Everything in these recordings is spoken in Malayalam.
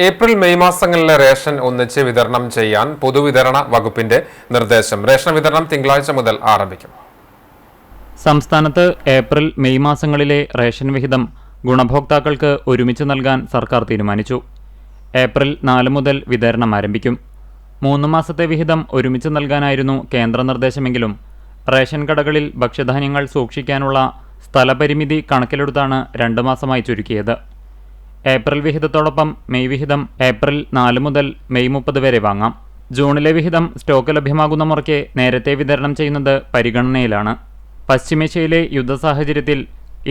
ഏപ്രിൽ മെയ് മാസങ്ങളിലെ റേഷൻ ഒന്നിച്ച് വിതരണം ചെയ്യാൻ പൊതുവിതരണ വകുപ്പിന്റെ നിർദ്ദേശം. റേഷൻ വിതരണം തിങ്കളാഴ്ച മുതൽ ആരംഭിക്കും. സംസ്ഥാനത്ത് ഏപ്രിൽ മെയ് മാസങ്ങളിലെ റേഷൻ വിഹിതം ഗുണഭോക്താക്കൾക്ക് ഒരുമിച്ച് നൽകാൻ സർക്കാർ തീരുമാനിച്ചു. ഏപ്രിൽ 4 മുതൽ വിതരണം ആരംഭിക്കും. 3 മാസത്തെ വിഹിതം ഒരുമിച്ച് നൽകാനായിരുന്നു കേന്ദ്ര നിർദ്ദേശമെങ്കിലും റേഷൻ കടകളിൽ ഭക്ഷ്യധാന്യങ്ങൾ സൂക്ഷിക്കാനുള്ള സ്ഥലപരിമിതി കണക്കിലെടുത്താണ് 2 മാസമായി ചുരുക്കിയത്. ഏപ്രിൽ വിഹിതത്തോടൊപ്പം മെയ് വിഹിതം ഏപ്രിൽ 4 മുതൽ മെയ് 30 വരെ വാങ്ങാം. ജൂണിലെ വിഹിതം സ്റ്റോക്ക് ലഭ്യമാകുന്ന മുറയ്ക്ക് നേരത്തെ വിതരണം ചെയ്യുന്നത് പരിഗണനയിലാണ്. പശ്ചിമേഷ്യയിലെ യുദ്ധസാഹചര്യത്തിൽ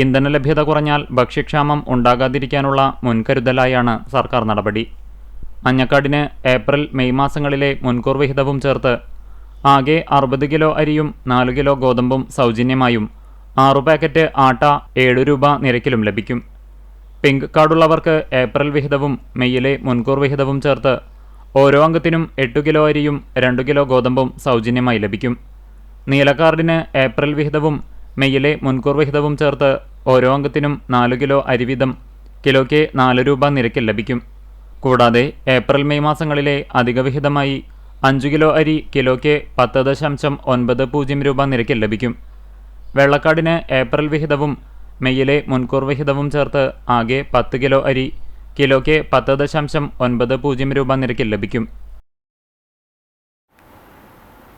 ഇന്ധന ലഭ്യത കുറഞ്ഞാൽ ഭക്ഷ്യക്ഷാമം ഉണ്ടാകാതിരിക്കാനുള്ള മുൻകരുതലായാണ് സർക്കാർ നടപടി. മഞ്ഞക്കാടിന് ഏപ്രിൽ മെയ് മാസങ്ങളിലെ മുൻകൂർ വിഹിതവും ചേർത്ത് ആകെ 60 കിലോ അരിയും 4 കിലോ ഗോതമ്പും സൗജന്യമായും 6 പാക്കറ്റ് ആട്ട 7 രൂപ നിരക്കിലും ലഭിക്കും. പിങ്ക് കാർഡുള്ളവർക്ക് ഏപ്രിൽ വിഹിതവും മെയ്യിലെ മുൻകൂർ വിഹിതവും ചേർത്ത് ഓരോ അംഗത്തിനും 8 കിലോ അരിയും 2 കിലോ ഗോതമ്പും സൗജന്യമായി ലഭിക്കും. നീല കാർഡിന് ഏപ്രിൽ വിഹിതവും മെയ്യിലെ മുൻകൂർ വിഹിതവും ചേർത്ത് ഓരോ അംഗത്തിനും 4 കിലോ അരി വീതം കിലോയ്ക്ക് 4 രൂപ നിരക്കിൽ ലഭിക്കും. കൂടാതെ ഏപ്രിൽ മെയ് മാസങ്ങളിലെ അധിക വിഹിതമായി 5 കിലോ അരി കിലോയ്ക്ക് 10.90 രൂപ നിരക്കിൽ ലഭിക്കും. വെള്ളക്കാർഡിന് ഏപ്രിൽ വിഹിതവും മെയ്യിലെ മുൻകൂർ വിഹിതവും ചേർത്ത് ആകെ 10 കിലോ അരി കിലോയ്ക്ക് 10.90 രൂപ നിരക്കിൽ ലഭിക്കും.